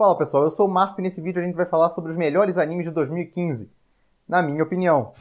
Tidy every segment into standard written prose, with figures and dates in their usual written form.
Fala pessoal, eu sou o Marco e nesse vídeo a gente vai falar sobre os melhores animes de 2015, na minha opinião.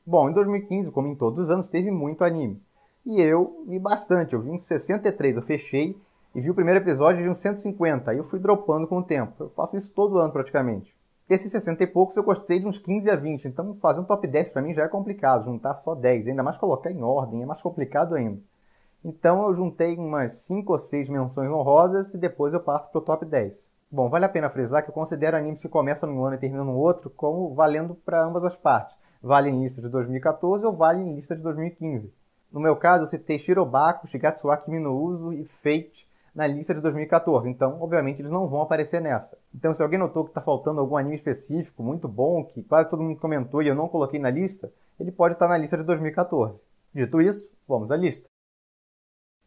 Bom, em 2015, como em todos os anos, teve muito anime. E eu vi bastante, eu vi uns 63, eu fechei e vi o primeiro episódio de uns 150, aí eu fui dropando com o tempo. Eu faço isso todo ano praticamente. Desses 60 e poucos eu gostei de uns 15 a 20, então fazer um top 10 pra mim já é complicado, juntar só 10, ainda mais colocar em ordem, é mais complicado ainda. Então eu juntei umas 5 ou 6 menções honrosas e depois eu parto pro top 10. Bom, vale a pena frisar que eu considero animes que começam num ano e terminam no outro como valendo para ambas as partes. Vale em lista de 2014 ou vale em lista de 2015. No meu caso, eu citei Shirobako, Shigatsu wa Kimi no Uso e Fate na lista de 2014, então obviamente eles não vão aparecer nessa. Então se alguém notou que está faltando algum anime específico, muito bom, que quase todo mundo comentou e eu não coloquei na lista, ele pode estar na lista de 2014. Dito isso, vamos à lista.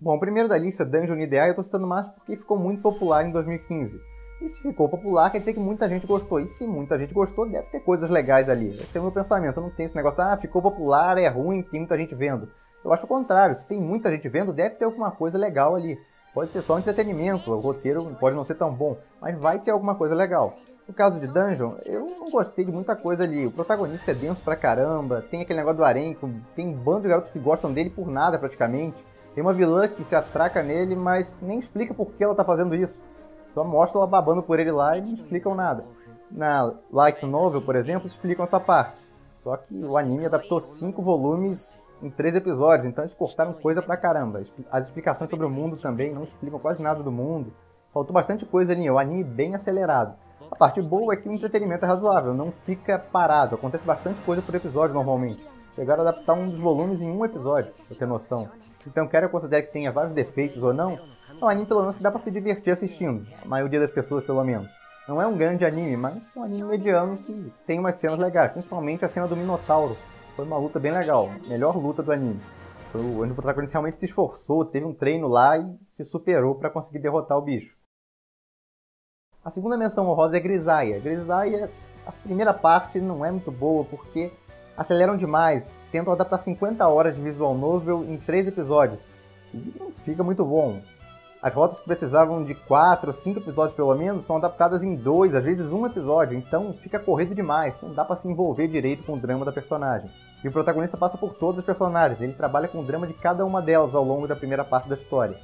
Bom, o primeiro da lista, Dungeon Ideal, eu estou citando mais porque ficou muito popular em 2015. E se ficou popular, quer dizer que muita gente gostou. E se muita gente gostou, deve ter coisas legais ali. Esse é o meu pensamento. Eu não tenho esse negócio, ficou popular, é ruim, tem muita gente vendo. Eu acho o contrário. Se tem muita gente vendo, deve ter alguma coisa legal ali. Pode ser só entretenimento, o roteiro pode não ser tão bom, mas vai ter alguma coisa legal. No caso de Dungeon, eu não gostei de muita coisa ali. O protagonista é denso pra caramba, tem aquele negócio do harém, tem um bando de garotos que gostam dele por nada praticamente. Tem uma vilã que se atraca nele, mas nem explica por que ela tá fazendo isso. Só mostra ela babando por ele lá e não explicam nada. Na Light Novel, por exemplo, explicam essa parte. Só que o anime adaptou 5 volumes em 3 episódios, então eles cortaram coisa pra caramba. As explicações sobre o mundo também não explicam quase nada do mundo. Faltou bastante coisa ali, o anime bem acelerado. A parte boa é que o entretenimento é razoável, não fica parado. Acontece bastante coisa por episódio normalmente. Chegaram a adaptar um dos volumes em um episódio, pra ter noção. Então, quer eu considere que tenha vários defeitos ou não, é um anime pelo menos que dá pra se divertir assistindo. A maioria das pessoas, pelo menos. Não é um grande anime, mas é um anime mediano que tem umas cenas legais. Principalmente a cena do Minotauro. Foi uma luta bem legal. Melhor luta do anime. Foi onde o protagonista realmente se esforçou, teve um treino lá e se superou pra conseguir derrotar o bicho. A segunda menção honrosa é Grisaya. Grisaya, a primeira parte não é muito boa porque aceleram demais, tentam adaptar 50 horas de visual novel em 3 episódios. E não fica muito bom. As rotas que precisavam de 4 ou 5 episódios pelo menos são adaptadas em 2, às vezes 1 episódio, então fica corrido demais, não dá pra se envolver direito com o drama da personagem. E o protagonista passa por todas as personagens, ele trabalha com o drama de cada uma delas ao longo da primeira parte da história.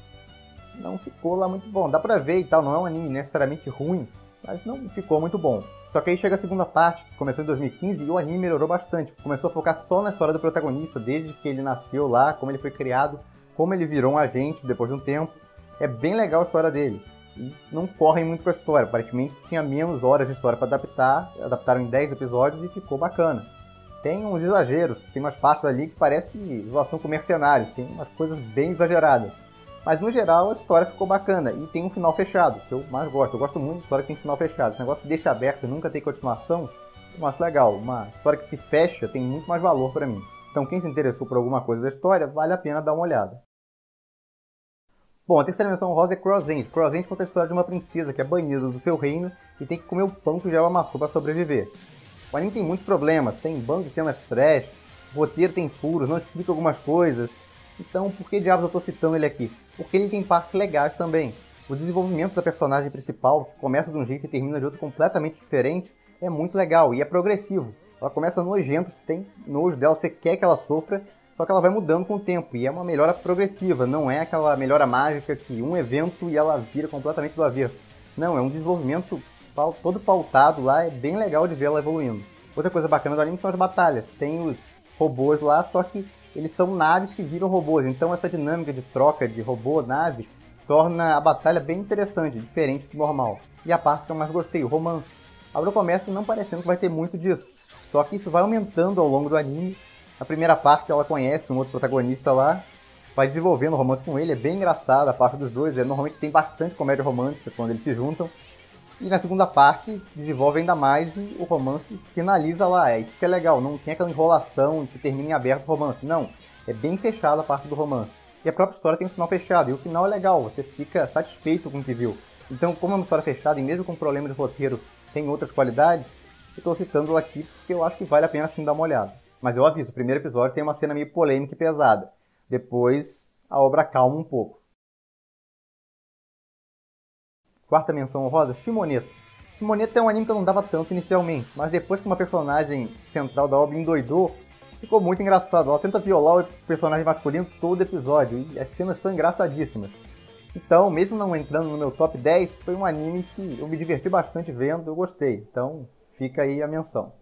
Não ficou lá muito bom, dá pra ver e tal, não é um anime necessariamente ruim, mas não ficou muito bom. Só que aí chega a segunda parte, que começou em 2015, e o anime melhorou bastante. Começou a focar só na história do protagonista, desde que ele nasceu lá, como ele foi criado, como ele virou um agente depois de um tempo. É bem legal a história dele. E não correm muito com a história. Aparentemente tinha menos horas de história para adaptar, adaptaram em 10 episódios e ficou bacana. Tem uns exageros, tem umas partes ali que parece zoação com mercenários, tem umas coisas bem exageradas. Mas no geral a história ficou bacana e tem um final fechado, que eu mais gosto. Eu gosto muito de história que tem final fechado. Esse negócio que deixa aberto e nunca tem continuação, eu acho legal. Uma história que se fecha tem muito mais valor pra mim. Então quem se interessou por alguma coisa da história, vale a pena dar uma olhada. Bom, a terceira menção honrosa é Cross End. Cross End conta a história de uma princesa que é banida do seu reino e tem que comer o pão que já ela amassou para sobreviver. O anime tem muitos problemas, tem bando de cenas trash, o roteiro tem furos, não explica algumas coisas. Então, por que diabos eu estou citando ele aqui? Porque ele tem partes legais também. O desenvolvimento da personagem principal, que começa de um jeito e termina de outro completamente diferente, é muito legal e é progressivo. Ela começa nojenta, você tem nojo dela, você quer que ela sofra, só que ela vai mudando com o tempo. E é uma melhora progressiva, não é aquela melhora mágica que um evento e ela vira completamente do avesso. Não, é um desenvolvimento todo pautado lá, é bem legal de ver ela evoluindo. Outra coisa bacana do anime são as batalhas. Tem os robôs lá, só que eles são naves que viram robôs, então essa dinâmica de troca de robô-nave torna a batalha bem interessante, diferente do normal. E a parte que eu mais gostei, o romance. A obra começa não parecendo que vai ter muito disso, só que isso vai aumentando ao longo do anime. Na primeira parte ela conhece um outro protagonista lá, vai desenvolvendo o romance com ele, é bem engraçado a parte dos dois, normalmente tem bastante comédia romântica quando eles se juntam. E na segunda parte desenvolve ainda mais e o romance finaliza lá, e fica legal, não tem aquela enrolação que termina em aberto o romance, não, é bem fechada a parte do romance. E a própria história tem um final fechado, e o final é legal, você fica satisfeito com o que viu. Então, como é uma história fechada, e mesmo com problema de roteiro tem outras qualidades, eu estou citando ela aqui porque eu acho que vale a pena sim dar uma olhada. Mas eu aviso, o primeiro episódio tem uma cena meio polêmica e pesada, depois a obra calma um pouco. Quarta menção honrosa, Shimoneta. Shimoneta é um anime que eu não dava tanto inicialmente, mas depois que uma personagem central da obra endoidou, ficou muito engraçado. Ela tenta violar o personagem masculino todo episódio, e as cenas são engraçadíssimas. Então, mesmo não entrando no meu top 10, foi um anime que eu me diverti bastante vendo, eu gostei. Então, fica aí a menção.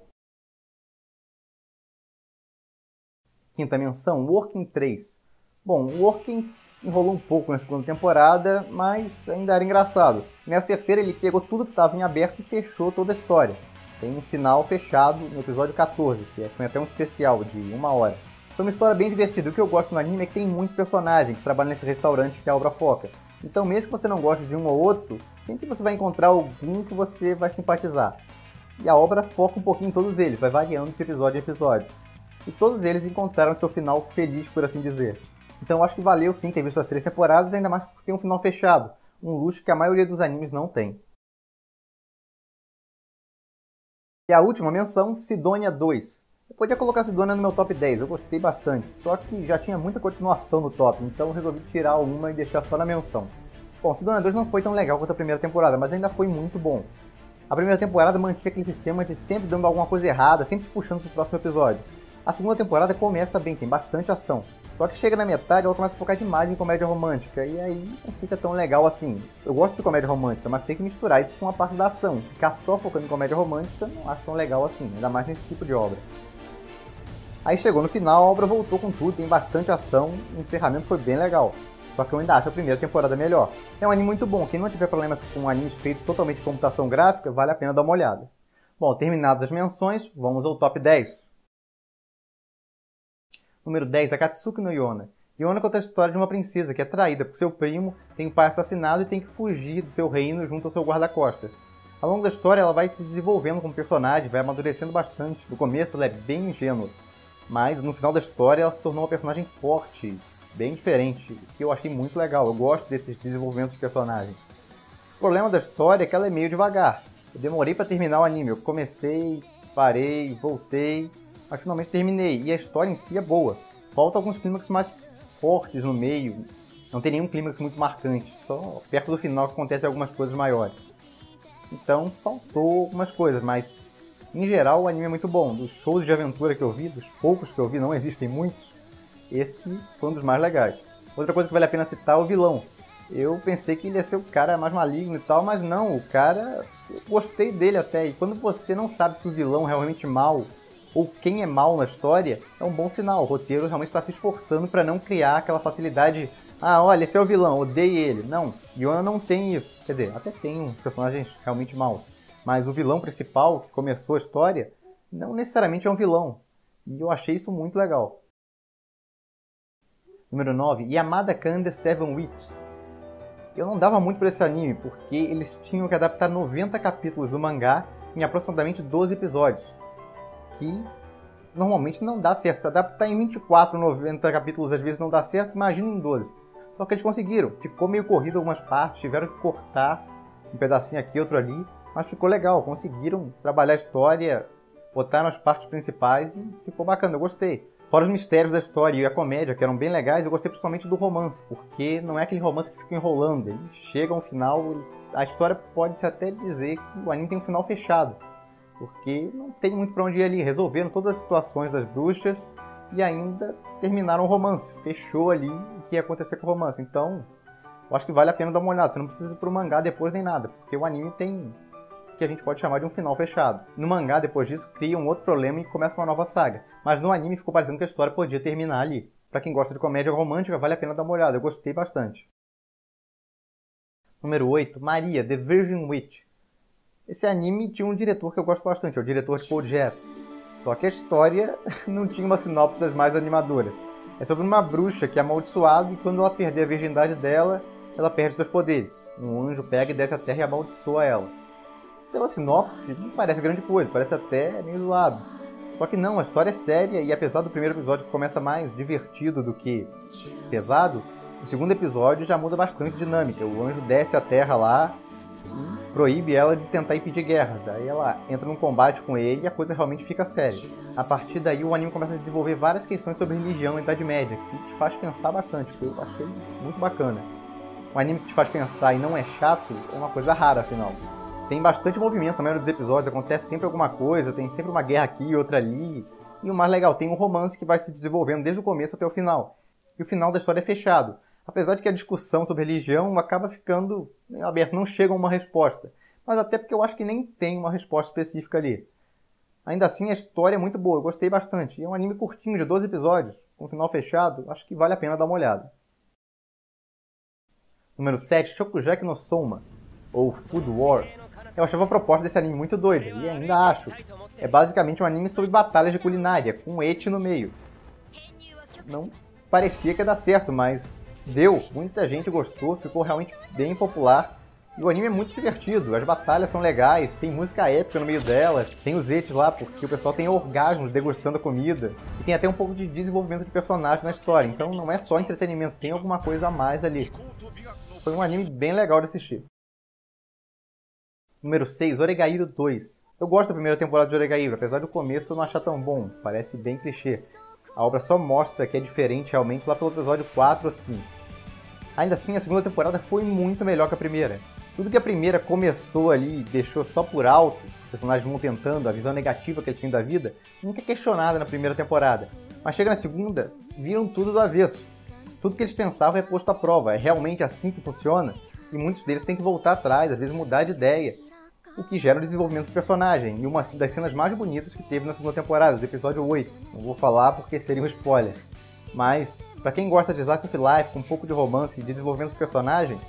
Quinta menção, Working 3. Bom, o Working enrolou um pouco na segunda temporada, mas ainda era engraçado. Nessa terceira ele pegou tudo que estava em aberto e fechou toda a história. Tem um final fechado no episódio 14, que foi até um especial de 1 hora. Foi uma história bem divertida. O que eu gosto no anime é que tem muito personagem que trabalha nesse restaurante que a obra foca. Então mesmo que você não goste de um ou outro, sempre você vai encontrar algum que você vai simpatizar. E a obra foca um pouquinho em todos eles, vai variando de episódio a episódio. E todos eles encontraram seu final feliz, por assim dizer. Então eu acho que valeu sim ter visto as 3 temporadas, ainda mais porque tem um final fechado. Um luxo que a maioria dos animes não tem. E a última menção, Sidonia 2. Eu podia colocar Sidonia no meu top 10, eu gostei bastante. Só que já tinha muita continuação no top, então eu resolvi tirar uma e deixar só na menção. Bom, Sidonia 2 não foi tão legal quanto a primeira temporada, mas ainda foi muito bom. A primeira temporada mantinha aquele sistema de sempre dando alguma coisa errada, sempre puxando pro próximo episódio. A segunda temporada começa bem, tem bastante ação. Só que chega na metade, ela começa a focar demais em comédia romântica, e aí não fica tão legal assim. Eu gosto de comédia romântica, mas tem que misturar isso com a parte da ação. Ficar só focando em comédia romântica não acho tão legal assim, ainda mais nesse tipo de obra. Aí chegou no final, a obra voltou com tudo, tem bastante ação, o encerramento foi bem legal. Só que eu ainda acho a primeira temporada melhor. É um anime muito bom, quem não tiver problemas com animes feitos totalmente de computação gráfica, vale a pena dar uma olhada. Bom, terminadas as menções, vamos ao top 10. Número 10, Akatsuki no Yona. Yona conta a história de uma princesa que é traída por seu primo, tem o pai assassinado e tem que fugir do seu reino junto ao seu guarda-costas. Ao longo da história ela vai se desenvolvendo como personagem, vai amadurecendo bastante. No começo ela é bem ingênua, mas no final da história ela se tornou uma personagem forte, bem diferente, que eu achei muito legal. Eu gosto desses desenvolvimentos de personagem. O problema da história é que ela é meio devagar. Eu demorei para terminar o anime, eu comecei, parei, voltei, mas finalmente terminei, e a história em si é boa. Falta alguns clímax mais fortes no meio, não tem nenhum clímax muito marcante, só perto do final que acontecem algumas coisas maiores. Então faltou algumas coisas, mas em geral o anime é muito bom. Dos shows de aventura que eu vi, dos poucos que eu vi, não existem muitos, esse foi um dos mais legais. Outra coisa que vale a pena citar é o vilão. Eu pensei que ele ia ser o cara mais maligno e tal, mas não, o cara, eu gostei dele até. E quando você não sabe se o vilão é realmente mal ou quem é mal na história, é um bom sinal. O roteiro realmente está se esforçando para não criar aquela facilidade. Ah, olha, esse é o vilão, odeio ele. Não, Yona não tem isso. Quer dizer, até tem uns personagens realmente maus. Mas o vilão principal, que começou a história, não necessariamente é um vilão. E eu achei isso muito legal. Número 9, Yamada-kan The Seven Witches. Eu não dava muito para esse anime, porque eles tinham que adaptar 90 capítulos do mangá em aproximadamente 12 episódios. Que normalmente não dá certo. Se adaptar em 24, 90 capítulos às vezes não dá certo, imagina em 12. Só que eles conseguiram. Ficou meio corrido algumas partes, tiveram que cortar um pedacinho aqui, outro ali, mas ficou legal. Conseguiram trabalhar a história, botaram as partes principais e ficou bacana, eu gostei. Fora os mistérios da história e a comédia, que eram bem legais, eu gostei principalmente do romance, porque não é aquele romance que fica enrolando. Ele chega ao final, a história pode-se até dizer que o anime tem um final fechado. Porque não tem muito pra onde ir ali. Resolveram todas as situações das bruxas e ainda terminaram o romance. Fechou ali o que ia acontecer com o romance. Então, eu acho que vale a pena dar uma olhada. Você não precisa ir pro mangá depois nem nada. Porque o anime tem o que a gente pode chamar de um final fechado. No mangá, depois disso, cria um outro problema e começa uma nova saga. Mas no anime ficou parecendo que a história podia terminar ali. Pra quem gosta de comédia romântica, vale a pena dar uma olhada. Eu gostei bastante. Número 8. Maria, The Virgin Witch. Esse anime tinha um diretor que eu gosto bastante, é o diretor de Code Geass. Só que a história não tinha uma sinopse das mais animadoras. É sobre uma bruxa que é amaldiçoada e quando ela perder a virgindade dela, ela perde seus poderes. Um anjo pega e desce a terra e amaldiçoa ela. Pela sinopse, não parece grande coisa, parece até meio zoado. Só que não, a história é séria e apesar do primeiro episódio que começa mais divertido do que pesado, o segundo episódio já muda bastante a dinâmica. O anjo desce a terra lá e proíbe ela de tentar impedir guerras. Aí ela entra num combate com ele e a coisa realmente fica séria. A partir daí o anime começa a desenvolver várias questões sobre religião na Idade Média, que te faz pensar bastante, que eu achei muito bacana. um anime que te faz pensar e não é chato, é uma coisa rara, afinal. Tem bastante movimento na maioria dos episódios, acontece sempre alguma coisa, tem sempre uma guerra aqui e outra ali. E o mais legal, tem um romance que vai se desenvolvendo desde o começo até o final. E o final da história é fechado. Apesar de que a discussão sobre religião acaba ficando meio aberta, não chega a uma resposta. Mas até porque eu acho que nem tem uma resposta específica ali. Ainda assim, a história é muito boa, eu gostei bastante. E é um anime curtinho, de 12 episódios, com final fechado, acho que vale a pena dar uma olhada. Número 7, Shokugeki no Soma, ou Food Wars. Eu achava a proposta desse anime muito doida, e ainda acho. É basicamente um anime sobre batalhas de culinária, com um ecchi no meio. Não parecia que ia dar certo, mas deu. Muita gente gostou, ficou realmente bem popular. E o anime é muito divertido, as batalhas são legais, tem música épica no meio delas, tem os echis lá porque o pessoal tem orgasmos degustando a comida. E tem até um pouco de desenvolvimento de personagem na história, então não é só entretenimento, tem alguma coisa a mais ali. Foi um anime bem legal de assistir. Número 6, Oregairo 2. Eu gosto da primeira temporada de Oregairo, apesar do começo eu não achar tão bom, parece bem clichê. A obra só mostra que é diferente realmente lá pelo episódio 4 ou 5. Ainda assim, a segunda temporada foi muito melhor que a primeira. Tudo que a primeira começou ali e deixou só por alto, os personagens vão tentando, a visão negativa que eles tinham da vida, nunca é questionada na primeira temporada. Mas chega na segunda, viram tudo do avesso. Tudo que eles pensavam é posto à prova, é realmente assim que funciona, e muitos deles têm que voltar atrás, às vezes mudar de ideia, o que gera o desenvolvimento do personagem, e uma das cenas mais bonitas que teve na segunda temporada, do episódio 8. Não vou falar porque seria um spoiler. Mas, pra quem gosta de Slice of Life, com um pouco de romance e de desenvolvimento do personagem,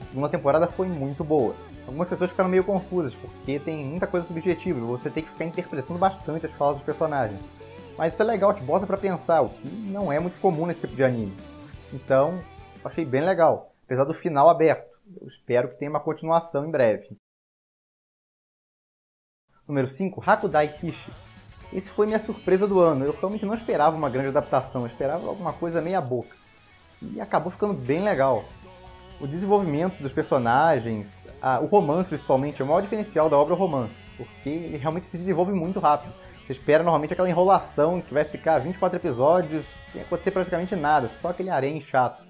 a segunda temporada foi muito boa. Algumas pessoas ficaram meio confusas, porque tem muita coisa subjetiva, e você tem que ficar interpretando bastante as falas dos personagens. Mas isso é legal, te bota pra pensar, o que não é muito comum nesse tipo de anime. Então, achei bem legal, apesar do final aberto. Eu espero que tenha uma continuação em breve. Número 5, Hakudai Kishi. Esse foi minha surpresa do ano. Eu realmente não esperava uma grande adaptação, eu esperava alguma coisa meia boca. E acabou ficando bem legal. O desenvolvimento dos personagens, o romance principalmente, é o maior diferencial da obra romance, porque ele realmente se desenvolve muito rápido. Você espera normalmente aquela enrolação que vai ficar 24 episódios, sem acontecer praticamente nada, só aquele harém chato.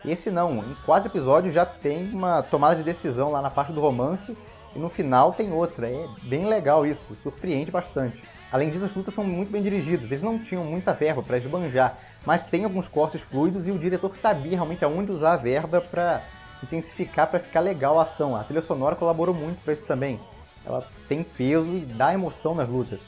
Esse não, em 4 episódios já tem uma tomada de decisão lá na parte do romance, e no final tem outra. É bem legal isso, surpreende bastante. Além disso, as lutas são muito bem dirigidas, eles não tinham muita verba para esbanjar, mas tem alguns cortes fluidos e o diretor sabia realmente aonde usar a verba para intensificar, para ficar legal a ação. A trilha sonora colaborou muito para isso também. Ela tem peso e dá emoção nas lutas.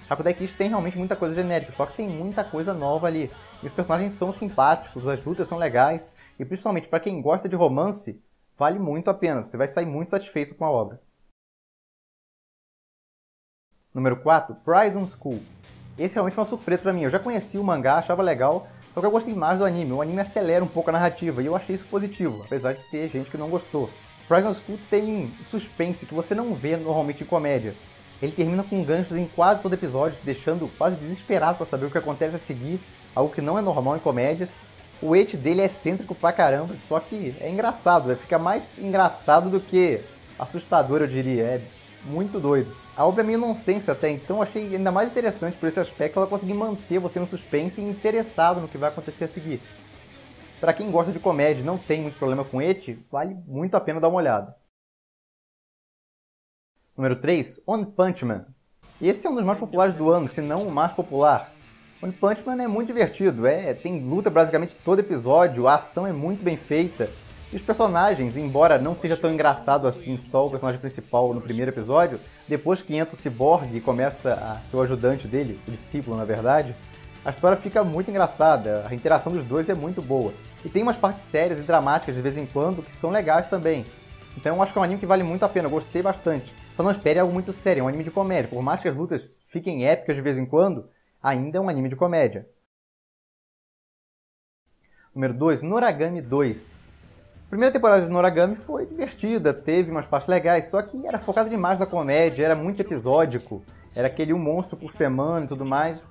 Hakudai Kishi tem realmente muita coisa genérica, só que tem muita coisa nova ali. E os personagens são simpáticos, as lutas são legais, e principalmente para quem gosta de romance, vale muito a pena, você vai sair muito satisfeito com a obra. Número 4, Prison School. Esse realmente foi uma surpresa pra mim. Eu já conhecia o mangá, achava legal, só que eu gostei mais do anime. O anime acelera um pouco a narrativa e eu achei isso positivo, apesar de ter gente que não gostou. Prison School tem suspense que você não vê normalmente em comédias. Ele termina com ganchos em quase todo episódio, deixando quase desesperado pra saber o que acontece a seguir, algo que não é normal em comédias. O ecchi dele é excêntrico pra caramba, só que é engraçado, fica mais engraçado do que assustador, eu diria. É muito doido. A obra é meio nonsense até, então achei ainda mais interessante por esse aspecto ela conseguir manter você no suspense e interessado no que vai acontecer a seguir. Para quem gosta de comédia e não tem muito problema com ecchi, vale muito a pena dar uma olhada. Número 3, One Punch Man. Esse é um dos mais populares do ano, se não o mais popular. One Punch Man é muito divertido, tem luta basicamente todo episódio, a ação é muito bem feita. E os personagens, embora não seja tão engraçado assim só o personagem principal no primeiro episódio, depois que entra o Cyborg e começa a ser o ajudante dele, o discípulo na verdade, a história fica muito engraçada, a interação dos dois é muito boa. E tem umas partes sérias e dramáticas de vez em quando que são legais também. Então eu acho que é um anime que vale muito a pena, eu gostei bastante. Só não espere algo muito sério, é um anime de comédia. Por mais que as lutas fiquem épicas de vez em quando, ainda é um anime de comédia. Número 2, Noragami 2. A primeira temporada de Noragami foi divertida, teve umas partes legais, só que era focada demais na comédia, era muito episódico, era aquele um monstro por semana e tudo mais.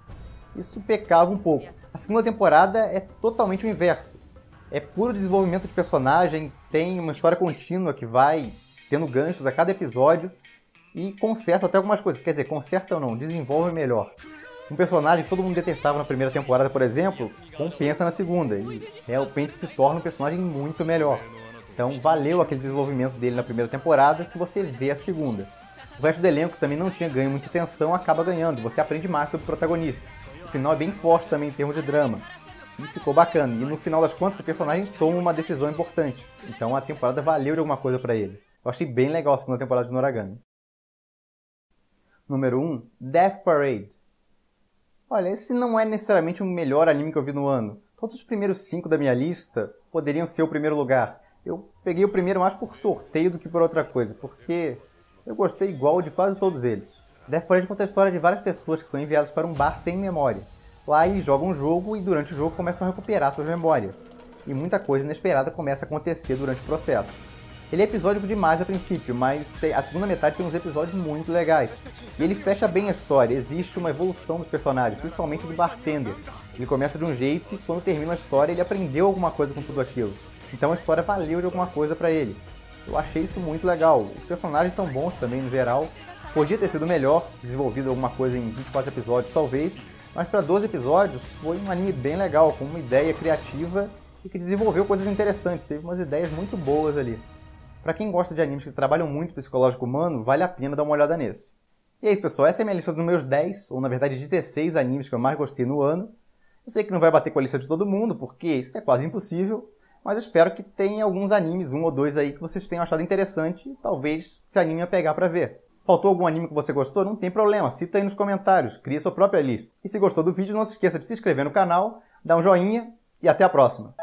Isso pecava um pouco. A segunda temporada é totalmente o inverso. É puro desenvolvimento de personagem, tem uma história contínua que vai tendo ganchos a cada episódio e conserta até algumas coisas. Quer dizer, conserta ou não, desenvolve melhor. Um personagem que todo mundo detestava na primeira temporada, por exemplo, compensa na segunda e realmente se torna um personagem muito melhor. Então valeu aquele desenvolvimento dele na primeira temporada se você vê a segunda. O resto do elenco também não tinha ganho muita atenção, acaba ganhando, você aprende mais sobre o protagonista. O final é bem forte também em termos de drama. E ficou bacana, e no final das contas o personagem toma uma decisão importante. Então a temporada valeu de alguma coisa pra ele. Eu achei bem legal a segunda temporada de Noragami. Número 1, Death Parade. Olha, esse não é necessariamente o melhor anime que eu vi no ano. Todos os primeiros 5 da minha lista poderiam ser o primeiro lugar. Eu peguei o primeiro mais por sorteio do que por outra coisa, porque eu gostei igual de quase todos eles. Death Parade conta a história de várias pessoas que são enviadas para um bar sem memória. Lá eles jogam um jogo e durante o jogo começam a recuperar suas memórias. E muita coisa inesperada começa a acontecer durante o processo. Ele é episódico demais a princípio, mas a segunda metade tem uns episódios muito legais. E ele fecha bem a história, existe uma evolução dos personagens, principalmente do bartender. Ele começa de um jeito e quando termina a história ele aprendeu alguma coisa com tudo aquilo. Então a história valeu de alguma coisa pra ele. Eu achei isso muito legal. Os personagens são bons também no geral. Podia ter sido melhor, desenvolvido alguma coisa em 24 episódios talvez, mas para 12 episódios foi um anime bem legal, com uma ideia criativa e que desenvolveu coisas interessantes, teve umas ideias muito boas ali. Para quem gosta de animes que trabalham muito o psicológico humano, vale a pena dar uma olhada nesse. E é isso, pessoal, essa é a minha lista dos meus 10, ou na verdade 16 animes que eu mais gostei no ano. Eu sei que não vai bater com a lista de todo mundo, porque isso é quase impossível, mas eu espero que tenha alguns animes, um ou dois aí, que vocês tenham achado interessante e talvez se anime a pegar para ver. Faltou algum anime que você gostou? Não tem problema, cita aí nos comentários, cria sua própria lista. E se gostou do vídeo, não se esqueça de se inscrever no canal, dar um joinha e até a próxima!